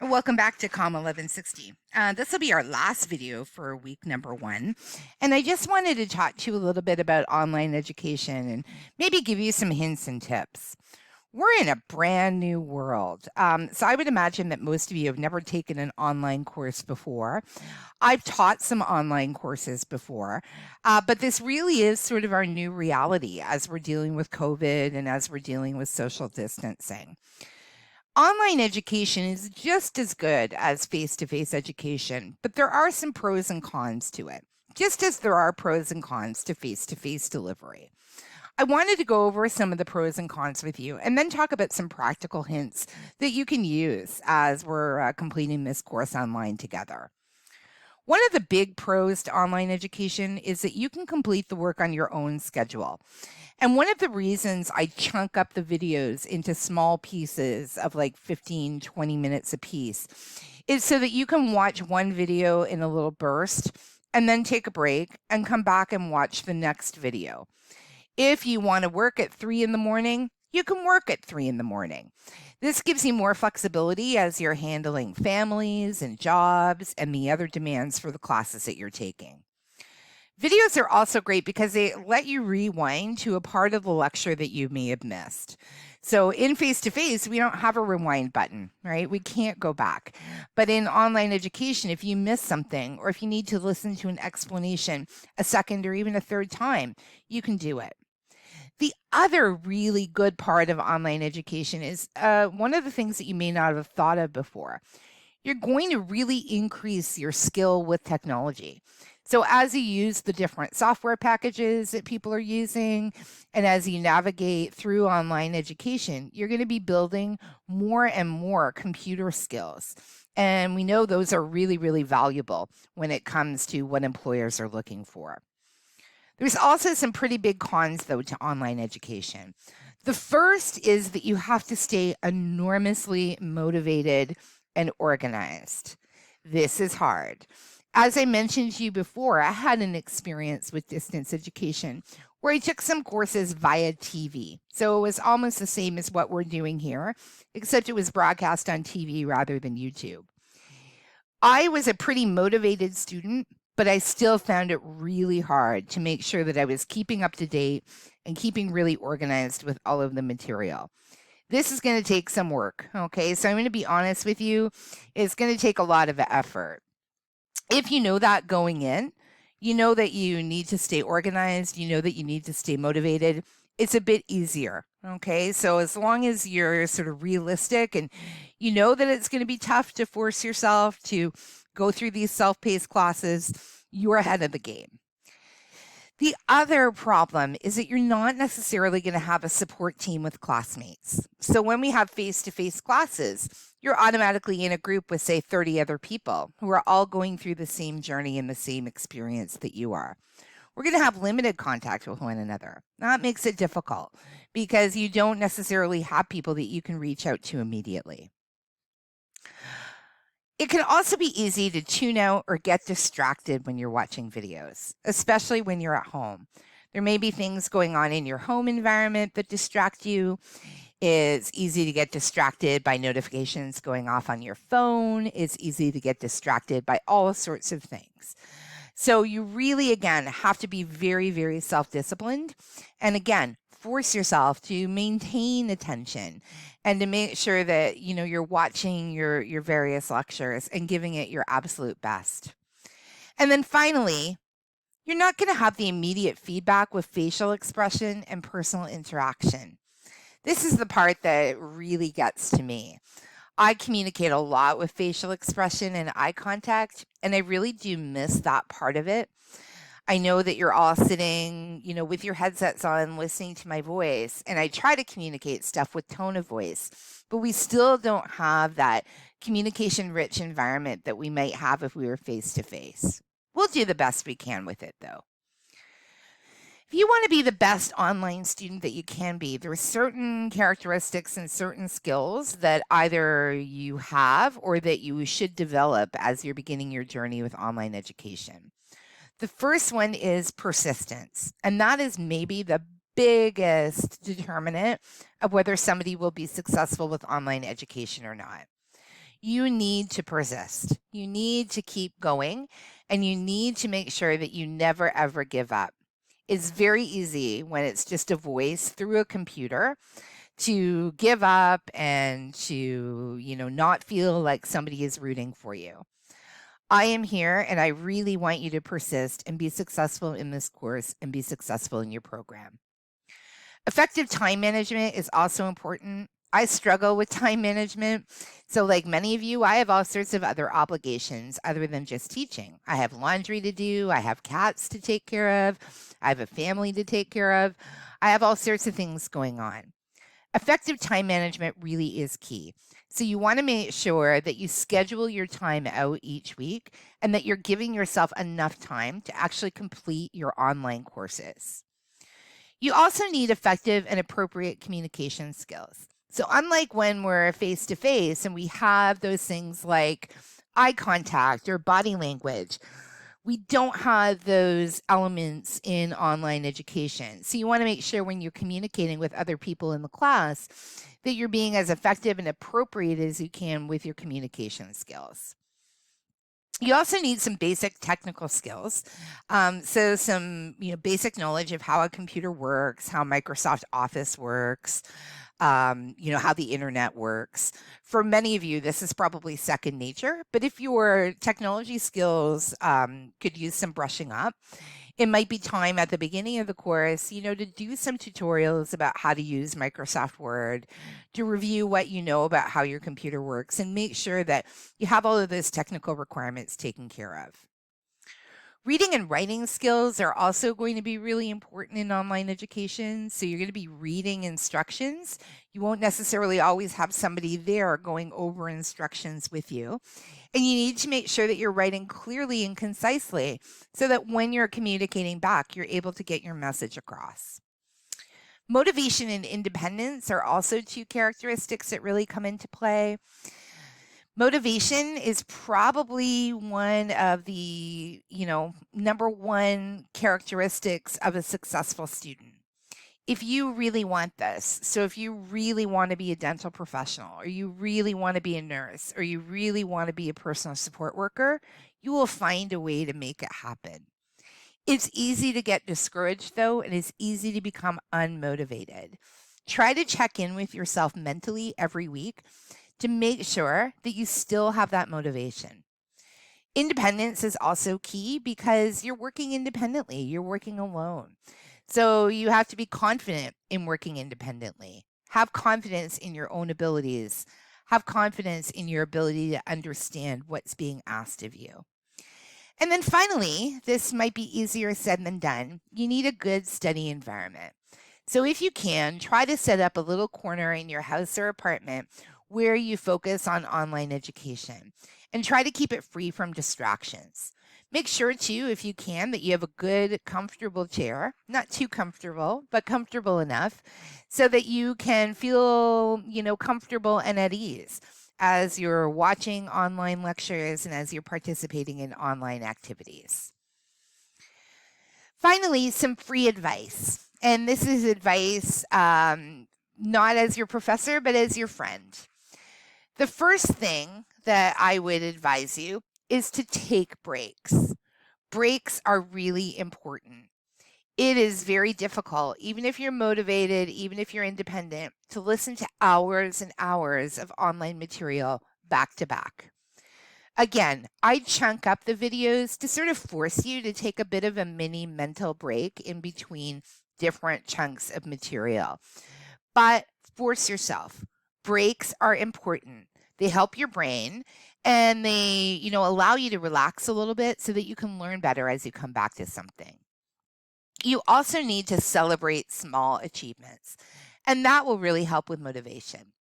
Welcome back to COM 1160. This will be our last video for week number 1. And I just wanted to talk to you a little bit about online education and maybe give you some hints and tips. We're in a brand new world. So I would imagine that most of you have never taken an online course before. I've taught some online courses before, but this really is sort of our new reality as we're dealing with COVID and as we're dealing with social distancing. Online education is just as good as face-to-face education, but there are some pros and cons to it, just as there are pros and cons to face-to-face delivery. I wanted to go over some of the pros and cons with you and then talk about some practical hints that you can use as we're completing this course online together. One of the big pros to online education is that you can complete the work on your own schedule. And one of the reasons I chunk up the videos into small pieces of like 15, 20 minutes a piece is so that you can watch one video in a little burst and then take a break and come back and watch the next video. If you want to work at 3 in the morning, you can work at 3 in the morning. This gives you more flexibility as you're handling families and jobs and the other demands for the classes that you're taking. Videos are also great because they let you rewind to a part of the lecture that you may have missed. So in face-to-face, we don't have a rewind button, right? We can't go back. But in online education, if you miss something or if you need to listen to an explanation a second or even a third time, you can do it. The other really good part of online education is one of the things that you may not have thought of before. You're going to really increase your skill with technology. So as you use the different software packages that people are using, and as you navigate through online education, you're going to be building more and more computer skills. And we know those are really, really valuable when it comes to what employers are looking for. There's also some pretty big cons, though, to online education. The first is that you have to stay enormously motivated and organized. This is hard. As I mentioned to you before, I had an experience with distance education where I took some courses via TV. So it was almost the same as what we're doing here, except it was broadcast on TV rather than YouTube. I was a pretty motivated student, but I still found it really hard to make sure that I was keeping up to date and keeping really organized with all of the material. This is going to take some work, okay? So I'm going to be honest with you, it's going to take a lot of effort. If you know that going in, you know that you need to stay organized, you know that you need to stay motivated, it's a bit easier, okay? So as long as you're sort of realistic and you know that it's going to be tough to force yourself to go through these self-paced classes, you're ahead of the game. The other problem is that you're not necessarily going to have a support team with classmates. So when we have face-to-face classes, you're automatically in a group with, say, 30 other people who are all going through the same journey and the same experience that you are. We're going to have limited contact with one another. That makes it difficult because you don't necessarily have people that you can reach out to immediately. It can also be easy to tune out or get distracted when you're watching videos, especially when you're at home. There may be things going on in your home environment that distract you. It's easy to get distracted by notifications going off on your phone. It's easy to get distracted by all sorts of things. So you really, again, have to be very, very self-disciplined. And again, force yourself to maintain attention and to make sure that you're watching your various lectures and giving it your absolute best. And then finally, you're not going to have the immediate feedback with facial expression and personal interaction. This is the part that really gets to me. I communicate a lot with facial expression and eye contact, and I really do miss that part of it. I know that you're all sitting, with your headsets on, listening to my voice, and I try to communicate stuff with tone of voice, but we still don't have that communication-rich environment that we might have if we were face-to-face. We'll do the best we can with it, though. If you want to be the best online student that you can be, there are certain characteristics and certain skills that either you have or that you should develop as you're beginning your journey with online education. The first one is persistence, and that is maybe the biggest determinant of whether somebody will be successful with online education or not. You need to persist. You need to keep going, and you need to make sure that you never ever give up. It's very easy when it's just a voice through a computer to give up and to, not feel like somebody is rooting for you. I am here and I really want you to persist and be successful in this course and be successful in your program. Effective time management is also important. I struggle with time management. So, like many of you, I have all sorts of other obligations other than just teaching. I have laundry to do, I have cats to take care of, I have a family to take care of, I have all sorts of things going on. Effective time management really is key. So, you want to make sure that you schedule your time out each week and that you're giving yourself enough time to actually complete your online courses. You also need effective and appropriate communication skills. So, unlike when we're face to face and we have those things like eye contact or body language, we don't have those elements in online education. So, you want to make sure when you're communicating with other people in the class that you're being as effective and appropriate as you can with your communication skills. You also need some basic technical skills. So some, basic knowledge of how a computer works, how Microsoft Office works, how the internet works. For many of you, this is probably second nature, but if your technology skills could use some brushing up, it might be time at the beginning of the course, to do some tutorials about how to use Microsoft Word, to review what you know about how your computer works, and make sure that you have all of those technical requirements taken care of. Reading and writing skills are also going to be really important in online education. So you're going to be reading instructions. You won't necessarily always have somebody there going over instructions with you. And you need to make sure that you're writing clearly and concisely so that when you're communicating back, you're able to get your message across. Motivation and independence are also two characteristics that really come into play. Motivation is probably one of the, number one characteristics of a successful student. If you really want this, so if you really want to be a dental professional, or you really want to be a nurse, or you really want to be a personal support worker, you will find a way to make it happen. It's easy to get discouraged, though, and it's easy to become unmotivated. Try to check in with yourself mentally every week to make sure that you still have that motivation. Independence is also key because you're working independently, you're working alone. So you have to be confident in working independently. Have confidence in your own abilities. Have confidence in your ability to understand what's being asked of you. And then finally, this might be easier said than done. You need a good study environment. So if you can, try to set up a little corner in your house or apartment where you focus on online education and try to keep it free from distractions. Make sure too, if you can, that you have a good, comfortable chair, not too comfortable, but comfortable enough so that you can feel, comfortable and at ease as you're watching online lectures and as you're participating in online activities. Finally, some free advice. And this is advice not as your professor, but as your friend. The first thing that I would advise you is to take breaks. Breaks are really important. It is very difficult, even if you're motivated, even if you're independent, to listen to hours and hours of online material back to back. Again, I chunk up the videos to sort of force you to take a bit of a mini mental break in between different chunks of material. But force yourself. Breaks are important. They help your brain and they, allow you to relax a little bit so that you can learn better as you come back to something. You also need to celebrate small achievements, and that will really help with motivation.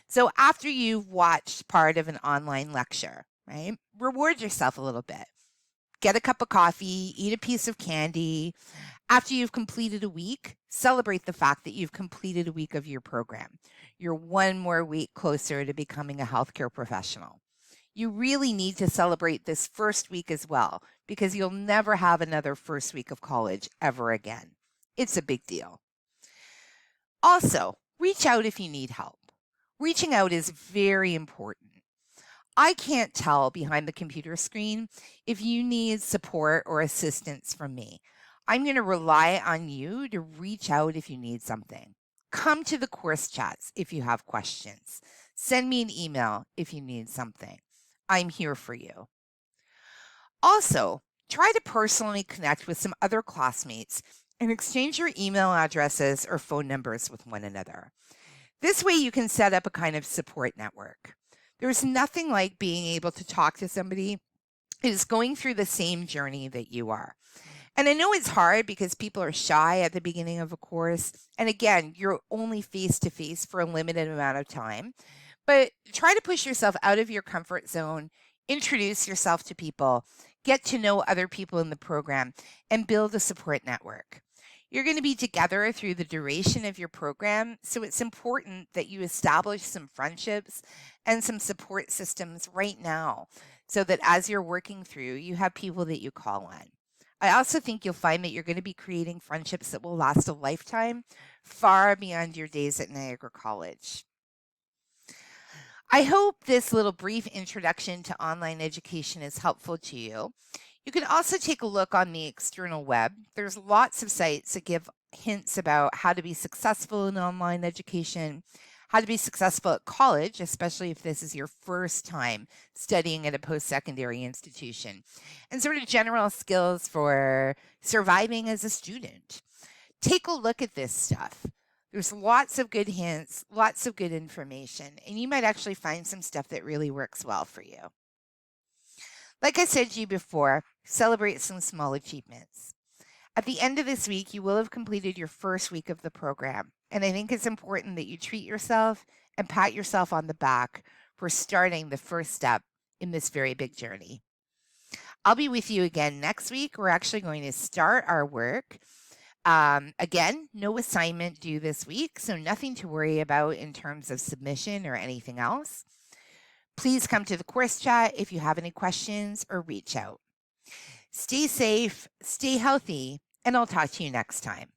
So after you've watched part of an online lecture, right, reward yourself a little bit. Get a cup of coffee, eat a piece of candy. After you've completed a week, celebrate the fact that you've completed a week of your program. You're one more week closer to becoming a healthcare professional. You really need to celebrate this first week as well, because you'll never have another first week of college ever again. It's a big deal. Also, reach out if you need help. Reaching out is very important. I can't tell behind the computer screen if you need support or assistance from me. I'm going to rely on you to reach out if you need something. Come to the course chats if you have questions. Send me an email if you need something. I'm here for you. Also, try to personally connect with some other classmates and exchange your email addresses or phone numbers with one another. This way, you can set up a kind of support network. There's nothing like being able to talk to somebody who's going through the same journey that you are. And I know it's hard because people are shy at the beginning of a course. And again, you're only face to face for a limited amount of time. But try to push yourself out of your comfort zone, introduce yourself to people, get to know other people in the program, and build a support network. You're going to be together through the duration of your program, so it's important that you establish some friendships and some support systems right now so that as you're working through, you have people that you call on. I also think you'll find that you're going to be creating friendships that will last a lifetime, far beyond your days at Niagara College. I hope this little brief introduction to online education is helpful to you. You can also take a look on the external web. There's lots of sites that give hints about how to be successful in online education, how to be successful at college, especially if this is your first time studying at a post-secondary institution, and sort of general skills for surviving as a student. Take a look at this stuff. There's lots of good hints, lots of good information, and you might actually find some stuff that really works well for you. Like I said to you before, celebrate some small achievements. At the end of this week, you will have completed your first week of the program, and I think it's important that you treat yourself and pat yourself on the back for starting the first step in this very big journey. I'll be with you again next week. We're actually going to start our work. Again, no assignment due this week, so nothing to worry about in terms of submission or anything else. Please come to the course chat if you have any questions or reach out. Stay safe, stay healthy, and I'll talk to you next time.